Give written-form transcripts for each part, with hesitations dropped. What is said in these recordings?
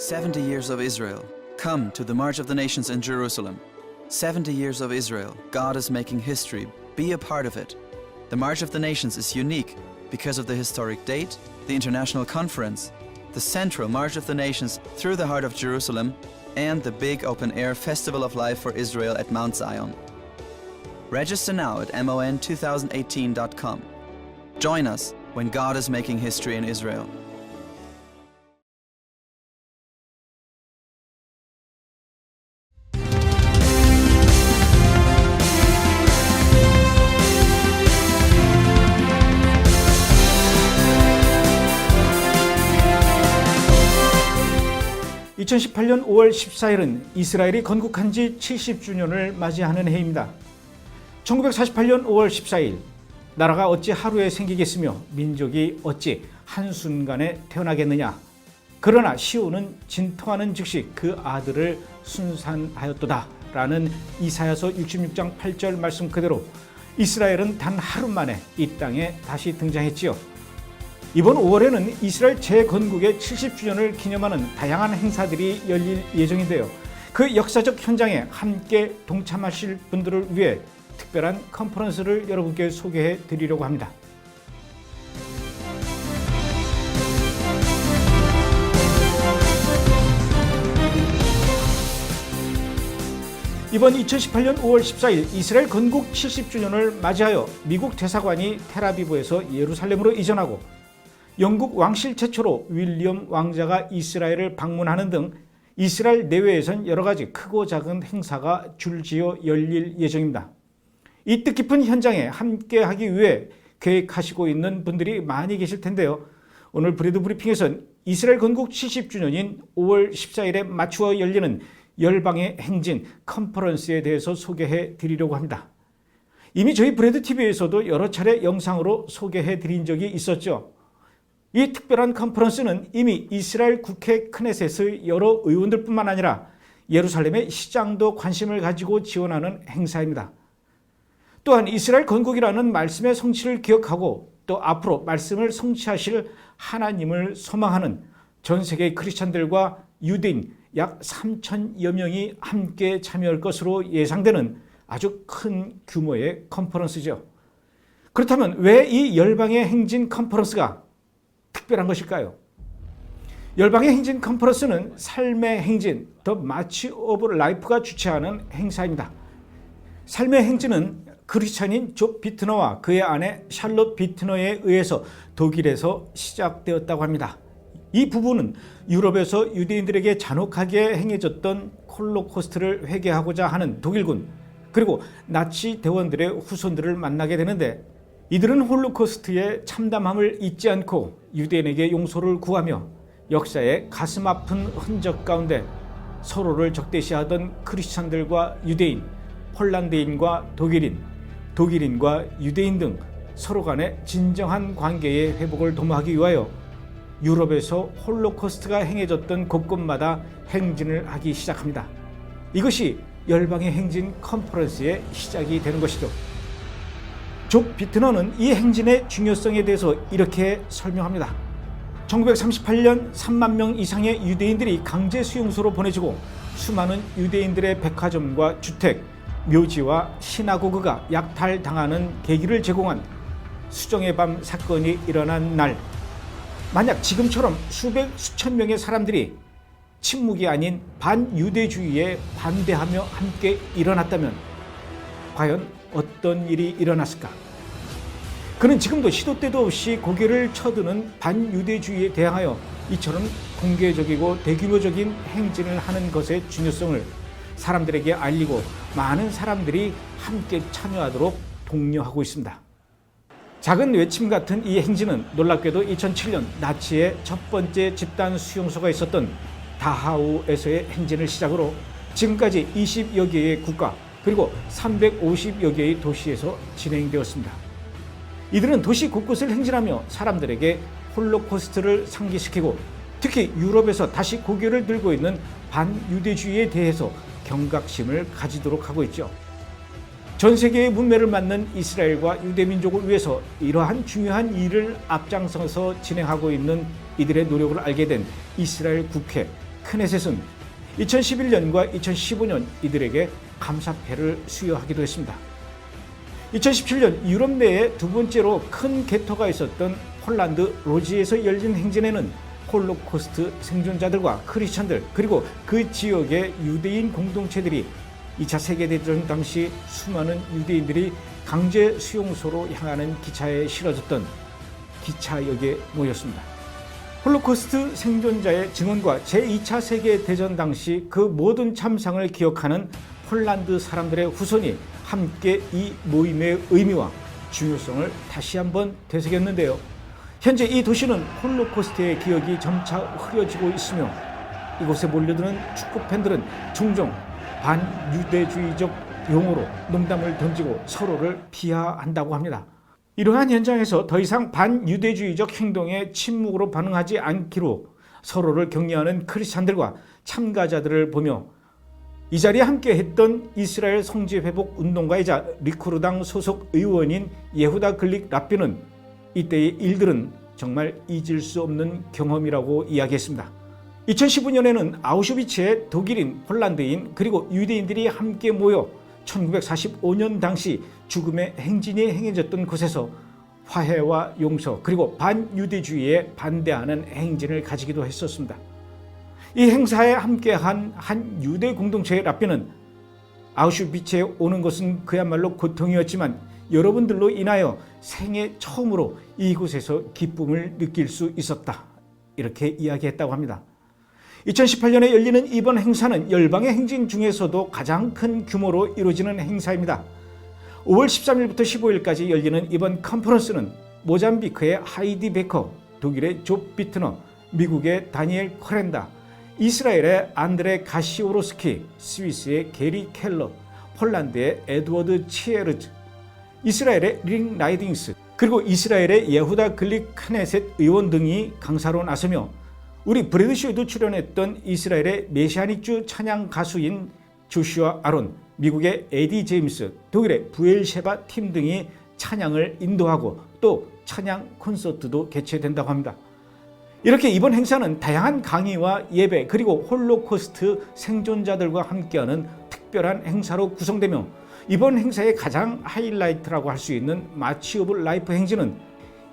70 years of Israel. Come to the March of the Nations in Jerusalem. 70 years of Israel. God is making history. Be a part of it. The March of the Nations is unique because of the historic date, the international conference, the central March of the Nations through the heart of Jerusalem, and the big open-air Festival of Life for Israel at Mount Zion. Register now at mon2018.com. Join us when God is making history in Israel. (2018년 5월 14일은) 이스라엘이 건국한 지 70주년을 맞이하는 해입니다. 1948년 5월 14일 나라가 어찌 하루에 생기겠으며 민족이 어찌 한순간에 태어나겠느냐. 그러나 시온은 진토하는 즉시 그 아들을 순산하였도다 라는 이사야서 66장 8절 말씀 그대로 이스라엘은 단 하루 만에 이 땅에 다시 등장했지요. 이번 5월에는 이스라엘 재건국의 70주년을 기념하는 다양한 행사들이 열릴 예정인데요. 그 역사적 현장에 함께 동참하실 분들을 위해 특별한 컨퍼런스를 여러분께 소개해 드리려고 합니다. 이번 2018년 5월 14일 이스라엘 건국 70주년을 맞이하여 미국 대사관이 텔아비브에서 예루살렘으로 이전하고 영국 왕실 최초로 윌리엄 왕자가 이스라엘을 방문하는 등 이스라엘 내외에선 여러 가지 크고 작은 행사가 줄지어 열릴 예정입니다. 이 뜻깊은 현장에 함께하기 위해 계획하시고 있는 분들이 많이 계실 텐데요. 오늘 브레드 브리핑에선 이스라엘 건국 70주년인 5월 14일에 맞추어 열리는 열방의 행진 컨퍼런스에 대해서 소개해 드리려고 합니다. 이미 저희 브레드 TV에서도 여러 차례 영상으로 소개해 드린 적이 있었죠. 이 특별한 컨퍼런스는 이미 이스라엘 국회 크네셋의 여러 의원들뿐만 아니라 예루살렘의 시장도 관심을 가지고 지원하는 행사입니다. 또한 이스라엘 건국이라는 말씀의 성취를 기억하고 또 앞으로 말씀을 성취하실 하나님을 소망하는 전 세계 크리스찬들과 유대인 약 3천여 명이 함께 참여할 것으로 예상되는 아주 큰 규모의 컨퍼런스죠. 그렇다면 왜 이 열방의 행진 컨퍼런스가 특별한 것일까요? 열방의 행진 컨퍼런스는 삶의 행진, 더 마치 오브 라이프가 주최하는 행사입니다. 삶의 행진은 크리스찬인 조 비트너와 그의 아내 샬롯 비트너에 의해서 독일에서 시작되었다고 합니다. 이 부부는 유럽에서 유대인들에게 잔혹하게 행해졌던 홀로코스트를 회개하고자 하는 독일군 그리고 나치 대원들의 후손들을 만나게 되는데 이들은 홀로코스트의 참담함을 잊지 않고 유대인에게 용서를 구하며 역사의 가슴 아픈 흔적 가운데 서로를 적대시하던 크리스찬들과 유대인, 폴란드인과 독일인, 독일인과 유대인 등 서로 간의 진정한 관계의 회복을 도모하기 위하여 유럽에서 홀로코스트가 행해졌던 곳곳마다 행진을 하기 시작합니다. 이것이 열방의 행진 컨퍼런스의 시작이 되는 것이죠. 조 비트너는 이 행진의 중요성에 대해서 이렇게 설명합니다. 1938년 3만 명 이상의 유대인들이 강제 수용소로 보내지고 수많은 유대인들의 백화점과 주택, 묘지와 시나고그가 약탈당하는 계기를 제공한 수정의 밤 사건이 일어난 날, 만약 지금처럼 수천 명의 사람들이 침묵이 아닌 반유대주의에 반대하며 함께 일어났다면 과연 어떤 일이 일어났을까? 그는 지금도 시도 때도 없이 고개를 쳐드는 반유대주의에 대항하여 이처럼 공개적이고 대규모적인 행진을 하는 것의 중요성을 사람들에게 알리고 많은 사람들이 함께 참여하도록 독려하고 있습니다. 작은 외침 같은 이 행진은 놀랍게도 2007년 나치의 첫 번째 집단 수용소가 있었던 다하우에서의 행진을 시작으로 지금까지 20여 개의 국가 그리고 350여 개의 도시에서 진행되었습니다. 이들은 도시 곳곳을 행진하며 사람들에게 홀로코스트를 상기시키고 특히 유럽에서 다시 고개를 들고 있는 반유대주의에 대해서 경각심을 가지도록 하고 있죠. 전 세계의 문매를 맞는 이스라엘과 유대민족을 위해서 이러한 중요한 일을 앞장서서 진행하고 있는 이들의 노력을 알게 된 이스라엘 국회 크네셋은 2011년과 2015년 이들에게 감사패를 수여하기도 했습니다. 2017년 유럽 내에 두 번째로 큰 개토가 있었던 폴란드 로지에서 열린 행진에는 홀로코스트 생존자들과 크리스천들 그리고 그 지역의 유대인 공동체들이 2차 세계대전 당시 수많은 유대인들이 강제 수용소로 향하는 기차에 실어졌던 기차역에 모였습니다. 홀로코스트 생존자의 증언과 제2차 세계대전 당시 그 모든 참상을 기억하는 폴란드 사람들의 후손이 함께 이 모임의 의미와 중요성을 다시 한번 되새겼는데요. 현재 이 도시는 홀로코스트의 기억이 점차 흐려지고 있으며 이곳에 몰려드는 축구팬들은 종종 반유대주의적 용어로 농담을 던지고 서로를 비하한다고 합니다. 이러한 현장에서 더 이상 반유대주의적 행동에 침묵으로 반응하지 않기로 서로를 격려하는 크리스찬들과 참가자들을 보며 이 자리에 함께했던 이스라엘 성지 회복 운동가이자 리쿠르당 소속 의원인 예후다 글릭 랍비는 이때의 일들은 정말 잊을 수 없는 경험이라고 이야기했습니다. 2015년에는 아우슈비츠에 독일인, 폴란드인 그리고 유대인들이 함께 모여 1945년 당시 죽음의 행진이 행해졌던 곳에서 화해와 용서 그리고 반유대주의에 반대하는 행진을 가지기도 했었습니다. 이 행사에 함께한 한 유대 공동체의 랍비는 아우슈비츠에 오는 것은 그야말로 고통이었지만 여러분들로 인하여 생애 처음으로 이곳에서 기쁨을 느낄 수 있었다. 이렇게 이야기했다고 합니다. 2018년에 열리는 이번 행사는 열방의 행진 중에서도 가장 큰 규모로 이루어지는 행사입니다. 5월 13일부터 15일까지 열리는 이번 컨퍼런스는 모잠비크의 하이디 베커, 독일의 조 비트너, 미국의 다니엘 코렌다, 이스라엘의 안드레 가시오로스키, 스위스의 게리 켈러, 폴란드의 에드워드 치에르즈, 이스라엘의 링 라이딩스, 그리고 이스라엘의 예후다 글릭 크네셋 의원 등이 강사로 나서며 우리 브래드쇼에도 출연했던 이스라엘의 메시아닉주 찬양 가수인 조슈아 아론, 미국의 에디 제임스, 독일의 부엘셰바 팀 등이 찬양을 인도하고 또 찬양 콘서트도 개최된다고 합니다. 이렇게 이번 행사는 다양한 강의와 예배 그리고 홀로코스트 생존자들과 함께하는 특별한 행사로 구성되며 이번 행사의 가장 하이라이트라고 할 수 있는 마치 오브 라이프 행진은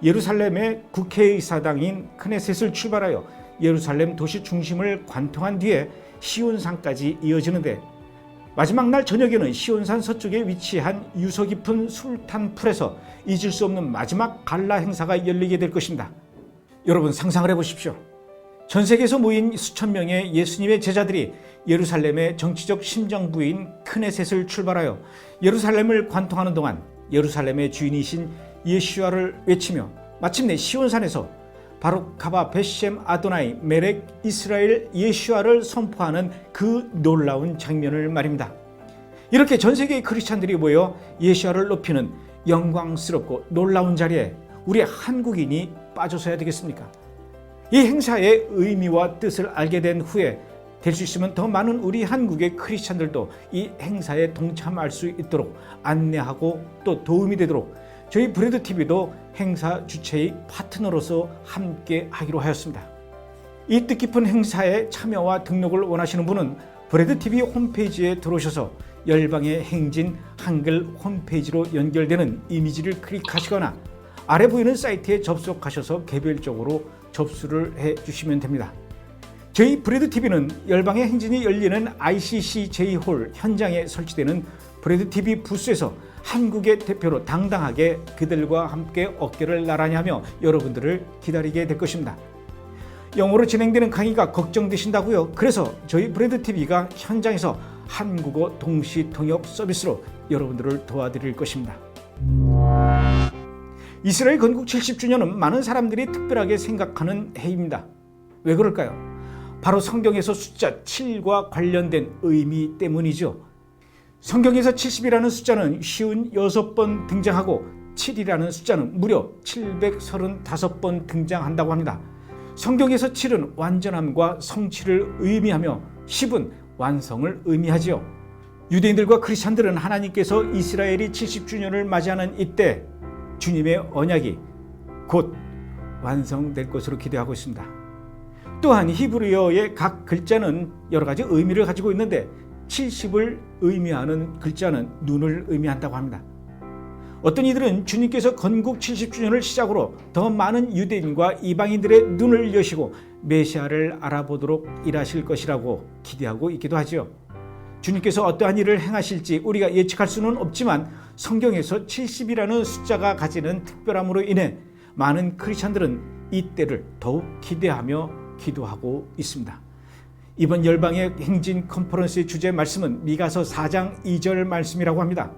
예루살렘의 국회의사당인 크네셋을 출발하여 예루살렘 도시 중심을 관통한 뒤에 시온산까지 이어지는데 마지막 날 저녁에는 시온산 서쪽에 위치한 유서 깊은 술탄풀에서 잊을 수 없는 마지막 갈라 행사가 열리게 될 것입니다. 여러분 상상을 해보십시오. 전 세계에서 모인 수천 명의 예수님의 제자들이 예루살렘의 정치적 심장부인 크네셋을 출발하여 예루살렘을 관통하는 동안 예루살렘의 주인이신 예슈아를 외치며 마침내 시온산에서 바룩 가바 베셈 아도나이 멜렉 이스라엘 예슈아를 선포하는 그 놀라운 장면을 말입니다. 이렇게 전 세계의 크리스찬들이 모여 예슈아를 높이는 영광스럽고 놀라운 자리에 우리 한국인이 빠져서야 되겠습니까? 이 행사의 의미와 뜻을 알게 된 후에 될 수 있으면 더 많은 우리 한국의 크리스찬들도 이 행사에 동참할 수 있도록 안내하고 또 도움이 되도록 저희 브레드TV도 행사 주최의 파트너로서 함께 하기로 하였습니다. 이 뜻깊은 행사에 참여와 등록을 원하시는 분은 브레드TV 홈페이지에 들어오셔서 열방의 행진 한글 홈페이지로 연결되는 이미지를 클릭하시거나 아래 보이는 사이트에 접속하셔서 개별적으로 접수를 해주시면 됩니다. 저희 브레드TV는 열방의 행진이 열리는 ICC J홀 현장에 설치되는 브레드TV 부스에서 한국의 대표로 당당하게 그들과 함께 어깨를 나란히 하며 여러분들을 기다리게 될 것입니다. 영어로 진행되는 강의가 걱정되신다고요? 그래서 저희 브레드TV가 현장에서 한국어 동시 통역 서비스로 여러분들을 도와드릴 것입니다. 이스라엘 건국 70주년은 많은 사람들이 특별하게 생각하는 해입니다. 왜 그럴까요? 바로 성경에서 숫자 7과 관련된 의미 때문이죠. 성경에서 70이라는 숫자는 56번 등장하고 7이라는 숫자는 무려 735번 등장한다고 합니다. 성경에서 7은 완전함과 성취를 의미하며 10은 완성을 의미하지요. 유대인들과 크리스찬들은 하나님께서 이스라엘이 70주년을 맞이하는 이때 주님의 언약이 곧 완성될 것으로 기대하고 있습니다. 또한 히브리어의 각 글자는 여러 가지 의미를 가지고 있는데 70을 의미하는 글자는 눈을 의미한다고 합니다. 어떤 이들은 주님께서 건국 70주년을 시작으로 더 많은 유대인과 이방인들의 눈을 여시고 메시아를 알아보도록 일하실 것이라고 기대하고 있기도 하죠. 주님께서 어떠한 일을 행하실지 우리가 예측할 수는 없지만 성경에서 70이라는 숫자가 가지는 특별함으로 인해 많은 크리스찬들은 이 때를 더욱 기대하며 기도하고 있습니다. 이번 열방의 행진 컨퍼런스의 주제 말씀은 미가서 4장 2절 말씀이라고 합니다.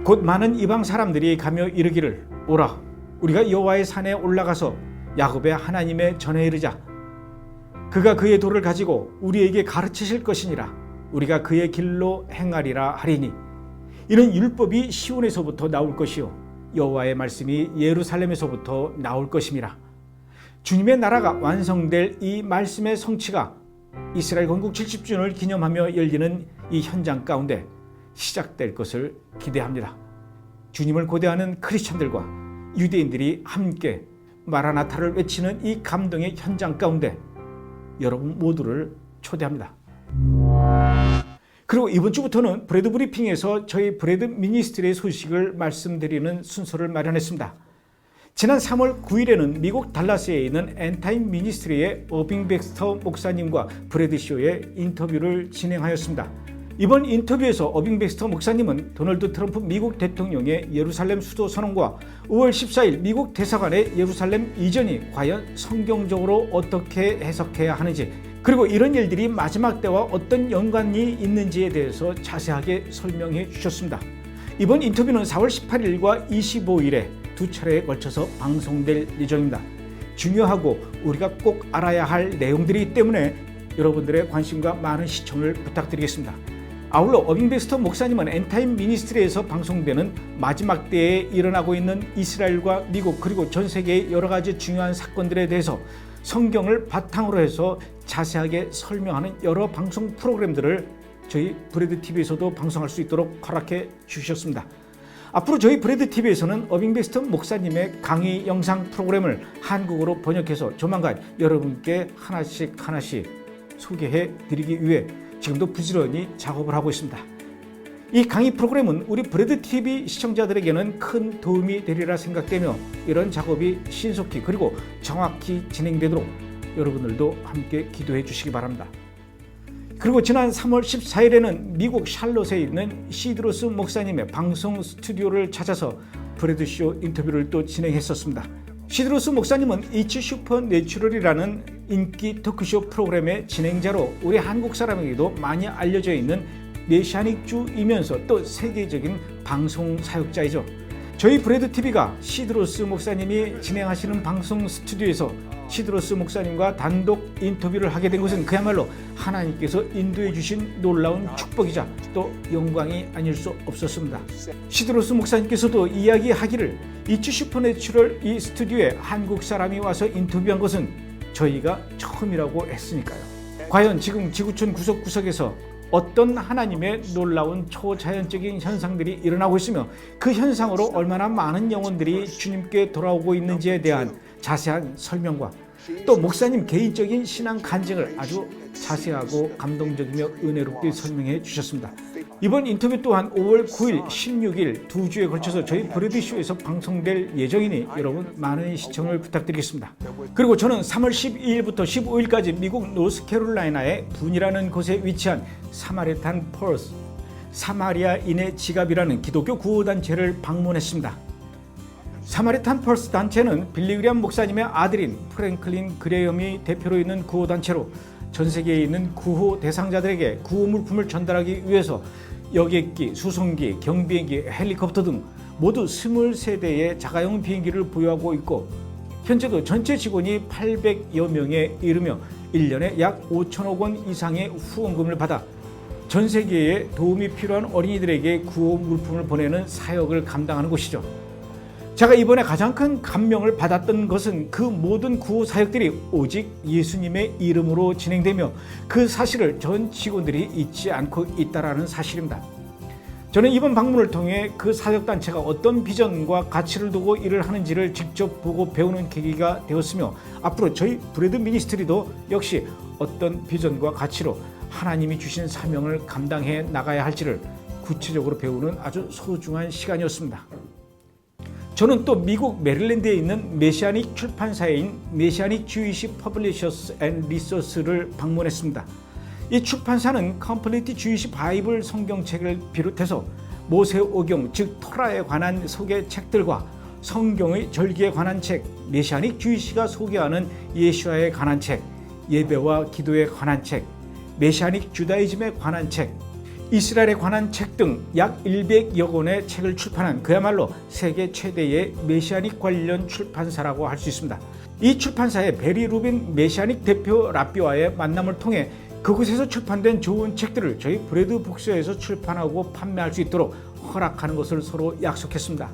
곧 많은 이방 사람들이 가며 이르기를 오라 우리가 여호와의 산에 올라가서 야곱의 하나님에 전해 이르자. 그가 그의 도를 가지고 우리에게 가르치실 것이니라. 우리가 그의 길로 행하리라 하리니 이는 율법이 시온에서부터 나올 것이요 여호와의 말씀이 예루살렘에서부터 나올 것임이라. 주님의 나라가 완성될 이 말씀의 성취가 이스라엘 건국 70주년을 기념하며 열리는 이 현장 가운데 시작될 것을 기대합니다. 주님을 고대하는 크리스찬들과 유대인들이 함께 마라나타를 외치는 이 감동의 현장 가운데 여러분 모두를 초대합니다. 그리고 이번 주부터는 브레드 브리핑에서 저희 브레드 미니스트리의 소식을 말씀드리는 순서를 마련했습니다. 지난 3월 9일에는 미국 달라스에 있는 엔타임 미니스트리의 어빙 백스터 목사님과 브래드 쇼의 인터뷰를 진행하였습니다. 이번 인터뷰에서 어빙 백스터 목사님은 도널드 트럼프 미국 대통령의 예루살렘 수도 선언과 5월 14일 미국 대사관의 예루살렘 이전이 과연 성경적으로 어떻게 해석해야 하는지, 그리고 이런 일들이 마지막 때와 어떤 연관이 있는지에 대해서 자세하게 설명해 주셨습니다. 이번 인터뷰는 4월 18일과 25일에 두 차례에 걸쳐서 방송될 예정입니다. 중요하고 우리가 꼭 알아야 할 내용들이기 때문에 여러분들의 관심과 많은 시청을 부탁드리겠습니다. 아울러 어빙 백스터 목사님은 엔타임 미니스트리에서 방송되는 마지막 때에 일어나고 있는 이스라엘과 미국 그리고 전 세계의 여러 가지 중요한 사건들에 대해서 성경을 바탕으로 해서 자세하게 설명하는 여러 방송 프로그램들을 저희 브레드TV에서도 방송할 수 있도록 허락해 주셨습니다. 앞으로 저희 브레드TV에서는 어빙 백스터 목사님의 강의 영상 프로그램을 한국어로 번역해서 조만간 여러분께 하나씩 소개해 드리기 위해 지금도 부지런히 작업을 하고 있습니다. 이 강의 프로그램은 우리 브레드TV 시청자들에게는 큰 도움이 되리라 생각되며 이런 작업이 신속히 그리고 정확히 진행되도록 여러분들도 함께 기도해 주시기 바랍니다. 그리고 지난 3월 14일에는 미국 샬롯에 있는 시드로스 목사님의 방송 스튜디오를 찾아서 브래드쇼 인터뷰를 또 진행했었습니다. 시드로스 목사님은 이츠 슈퍼내추럴이라는 인기 토크쇼 프로그램의 진행자로 우리 한국 사람에게도 많이 알려져 있는 메시아닉주이면서 또 세계적인 방송 사역자이죠. 저희 브레드TV가 시드로스 목사님이 진행하시는 방송 스튜디오에서 시드로스 목사님과 단독 인터뷰를 하게 된 것은 그야말로 하나님께서 인도해 주신 놀라운 축복이자 또 영광이 아닐 수 없었습니다. 시드로스 목사님께서도 이야기하기를 이츠 슈퍼내추럴 이 스튜디오에 한국 사람이 와서 인터뷰한 것은 저희가 처음이라고 했으니까요. 과연 지금 지구촌 구석구석에서 어떤 하나님의 놀라운 초자연적인 현상들이 일어나고 있으며 그 현상으로 얼마나 많은 영혼들이 주님께 돌아오고 있는지에 대한 자세한 설명과 또 목사님 개인적인 신앙 간증을 아주 자세하고 감동적이며 은혜롭게 설명해 주셨습니다. 이번 인터뷰 또한 5월 9일, 16일 두 주에 걸쳐서 저희 브레드쇼에서 방송될 예정이니 여러분 많은 시청을 부탁드리겠습니다. 그리고 저는 3월 12일부터 15일까지 미국 노스캐롤라이나의 분이라는 곳에 위치한 사마리탄 펄스, 사마리아인의 지갑이라는 기독교 구호단체를 방문했습니다. 사마리탄 펄스 단체는 빌리 그레엄 목사님의 아들인 프랭클린 그레엄이 대표로 있는 구호단체로 전 세계에 있는 구호 대상자들에게 구호 물품을 전달하기 위해서 여객기, 수송기, 경비행기, 헬리콥터 등 모두 23대의 자가용 비행기를 보유하고 있고 현재도 전체 직원이 800여 명에 이르며 1년에 약 5천억 원 이상의 후원금을 받아 전 세계에 도움이 필요한 어린이들에게 구호 물품을 보내는 사역을 감당하는 곳이죠. 제가 이번에 가장 큰 감명을 받았던 것은 그 모든 구호 사역들이 오직 예수님의 이름으로 진행되며 그 사실을 전 직원들이 잊지 않고 있다는 사실입니다. 저는 이번 방문을 통해 그 사역단체가 어떤 비전과 가치를 두고 일을 하는지를 직접 보고 배우는 계기가 되었으며 앞으로 저희 브레드 미니스트리도 역시 어떤 비전과 가치로 하나님이 주신 사명을 감당해 나가야 할지를 구체적으로 배우는 아주 소중한 시간이었습니다. 저는 또 미국 메릴랜드에 있는 메시아닉 출판사인 메시아닉 주이시 퍼블리셔스 앤 리소스를 방문했습니다. 이 출판사는 컴플리트 주이시 바이블 성경책을 비롯해서 모세오경 즉 토라에 관한 소개책들과 성경의 절기에 관한 책, 메시아닉 주이시가 소개하는 예수와에 관한 책, 예배와 기도에 관한 책, 메시아닉 주다이즘에 관한 책, 이스라엘에 관한 책 등 약 100여 권의 책을 출판한 그야말로 세계 최대의 메시아닉 관련 출판사라고 할 수 있습니다. 이 출판사의 베리 루빈 메시아닉 대표 랍비와의 만남을 통해 그곳에서 출판된 좋은 책들을 저희 브레드 북스에서 출판하고 판매할 수 있도록 허락하는 것을 서로 약속했습니다.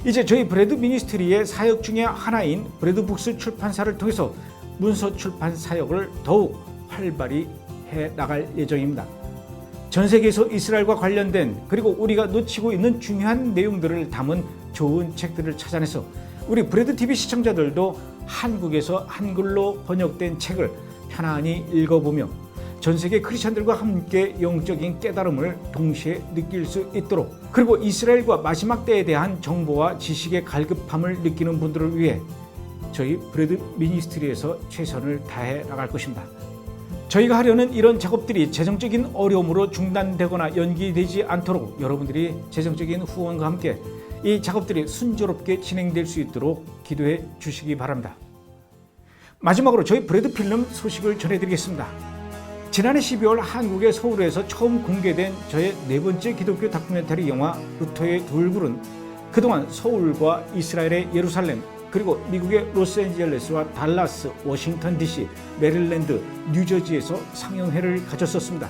이제 저희 브레드 미니스트리의 사역 중의 하나인 브레드 북스 출판사를 통해서 문서 출판 사역을 더욱 활발히 해 나갈 예정입니다. 전 세계에서 이스라엘과 관련된 그리고 우리가 놓치고 있는 중요한 내용들을 담은 좋은 책들을 찾아내서 우리 브레드 TV 시청자들도 한국에서 한글로 번역된 책을 편안히 읽어보며 전 세계 크리스천들과 함께 영적인 깨달음을 동시에 느낄 수 있도록 그리고 이스라엘과 마지막 때에 대한 정보와 지식의 갈급함을 느끼는 분들을 위해 저희 브레드 미니스트리에서 최선을 다해 나갈 것입니다. 저희가 하려는 이런 작업들이 재정적인 어려움으로 중단되거나 연기되지 않도록 여러분들이 재정적인 후원과 함께 이 작업들이 순조롭게 진행될 수 있도록 기도해 주시기 바랍니다. 마지막으로 저희 브레드 필름 소식을 전해드리겠습니다. 지난해 12월 한국의 서울에서 처음 공개된 저의 4번째 기독교 다큐멘터리 영화 루터의 두 얼굴은 그동안 서울과 이스라엘의 예루살렘 그리고 미국의 로스앤젤레스와 달라스, 워싱턴 DC, 메릴랜드, 뉴저지에서 상영회를 가졌었습니다.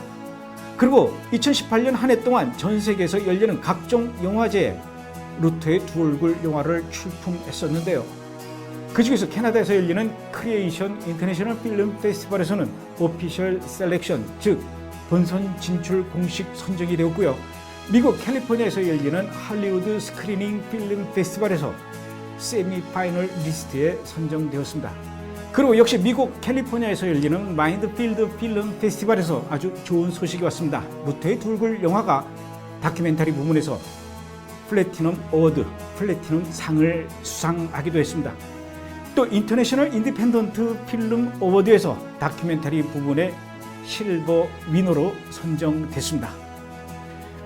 그리고 2018년 한 해 동안 전 세계에서 열리는 각종 영화제에 루터의 두 얼굴 영화를 출품했었는데요. 그중에서 캐나다에서 열리는 크리에이션 인터내셔널 필름 페스티벌에서는 오피셜 셀렉션, 즉 본선 진출 공식 선정이 되었고요. 미국 캘리포니아에서 열리는 할리우드 스크리닝 필름 페스티벌에서 세미파이널 리스트에 선정되었습니다. 그리고 역시 미국 캘리포니아에서 열리는 마인드필드 필름 페스티벌에서 아주 좋은 소식이 왔습니다. 루터의 두 얼굴 영화가 다큐멘터리 부문에서 플래티넘 어워드, 플래티넘 상을 수상하기도 했습니다. 또 인터내셔널 인디펜던트 필름 어워드에서 다큐멘터리 부분에 실버 위너로 선정됐습니다.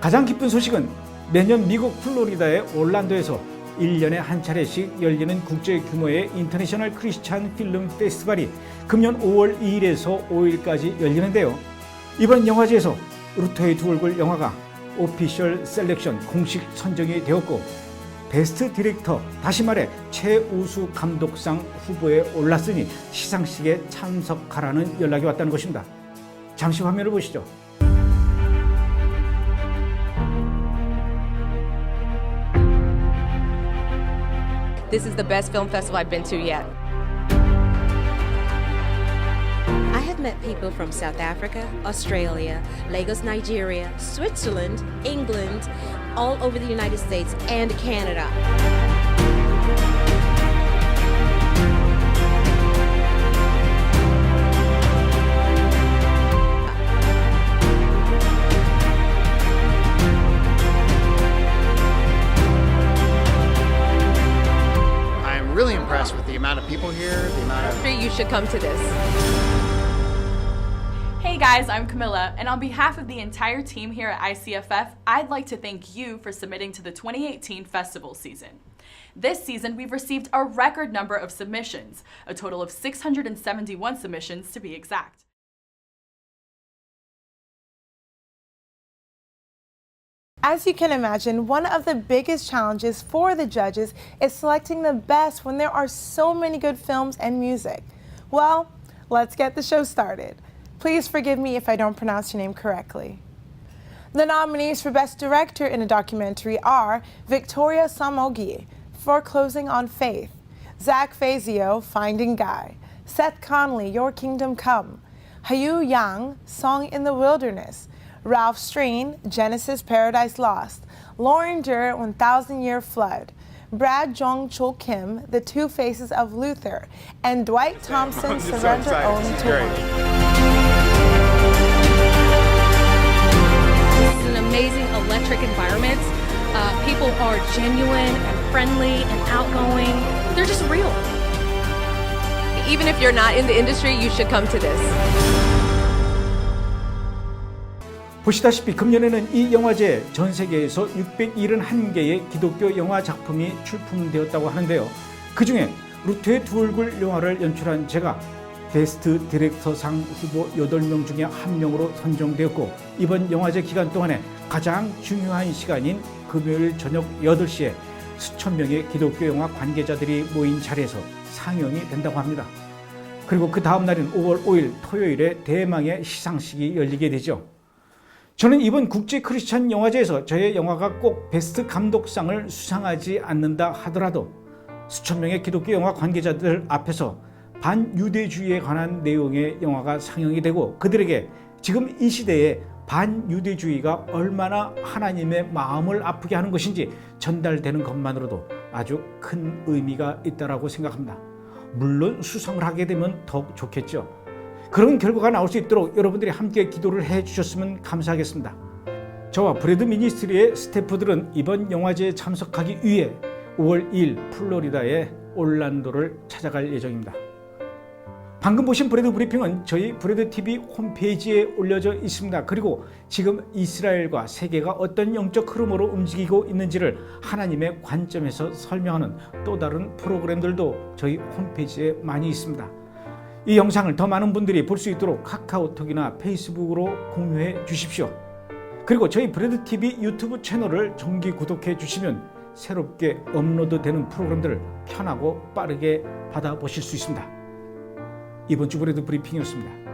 가장 기쁜 소식은 매년 미국 플로리다의 올란도에서 1년에 한 차례씩 열리는 국제 규모의 인터내셔널 크리스찬 필름 페스티벌이 금년 5월 2일에서 5일까지 열리는데요. 이번 영화제에서 루터의 두 얼굴 영화가 오피셜 셀렉션 공식 선정이 되었고 베스트 디렉터, 다시 말해 최우수 감독상 후보에 올랐으니 시상식에 참석하라는 연락이 왔다는 것입니다. 잠시 화면을 보시죠. This is the best film festival I've been to yet. I have met people from South Africa, Australia, Lagos, Nigeria, Switzerland, England, all over the United States and Canada. I'm really impressed with the amount of people here, the amount of... You should come to this. Hey guys, I'm Camilla, and on behalf of the entire team here at ICFF, I'd like to thank you for submitting to the 2018 festival season. This season, we've received a record number of submissions, a total of 671 submissions to be exact. As you can imagine, one of the biggest challenges for the judges is selecting the best when there are so many good films and music. Well, let's get the show started. Please forgive me if I don't pronounce your name correctly. The nominees for Best Director in a Documentary are Victoria Samogi, Foreclosing on Faith, Zach Fazio, Finding Guy, Seth Conley, Your Kingdom Come, Hayu Yang, Song in the Wilderness, Ralph Streen, Genesis Paradise Lost, Lauren Durr, 1,000-Year Flood, Brad Jong-chul Kim, The Two Faces of Luther, and Dwight Thompson, Surrender Only to One. This is an amazing electric environment. People are genuine and friendly and outgoing. They're just real. Even if you're not in the industry, you should come to this. 보시다시피 금년에는 이 영화제에 전 세계에서 671개의 기독교 영화 작품이 출품되었다고 하는데요. 그중에 루트의 두 얼굴 영화를 연출한 제가 베스트 디렉터상 후보 8명 중에 1명으로 선정되었고, 이번 영화제 기간 동안에 가장 중요한 시간인 금요일 저녁 8시에 수천 명의 기독교 영화 관계자들이 모인 자리에서 상영이 된다고 합니다. 그리고 그 다음 날인 5월 5일 토요일에 대망의 시상식이 열리게 되죠. 저는 이번 국제 크리스찬 영화제에서 저의 영화가 꼭 베스트 감독상을 수상하지 않는다 하더라도 수천 명의 기독교 영화 관계자들 앞에서 반유대주의에 관한 내용의 영화가 상영이 되고, 그들에게 지금 이 시대에 반유대주의가 얼마나 하나님의 마음을 아프게 하는 것인지 전달되는 것만으로도 아주 큰 의미가 있다고 생각합니다. 물론 수상을 하게 되면 더욱 좋겠죠. 그런 결과가 나올 수 있도록 여러분들이 함께 기도를 해주셨으면 감사하겠습니다. 저와 브레드 미니스트리의 스태프들은 이번 영화제에 참석하기 위해 5월 2일 플로리다의 올란도를 찾아갈 예정입니다. 방금 보신 브레드 브리핑은 저희 브레드 TV 홈페이지에 올려져 있습니다. 그리고 지금 이스라엘과 세계가 어떤 영적 흐름으로 움직이고 있는지를 하나님의 관점에서 설명하는 또 다른 프로그램들도 저희 홈페이지에 많이 있습니다. 이 영상을 더 많은 분들이 볼 수 있도록 카카오톡이나 페이스북으로 공유해 주십시오. 그리고 저희 브레드 TV 유튜브 채널을 정기 구독해 주시면 새롭게 업로드되는 프로그램들을 편하고 빠르게 받아보실 수 있습니다. 이번 주 브레드 브리핑이었습니다.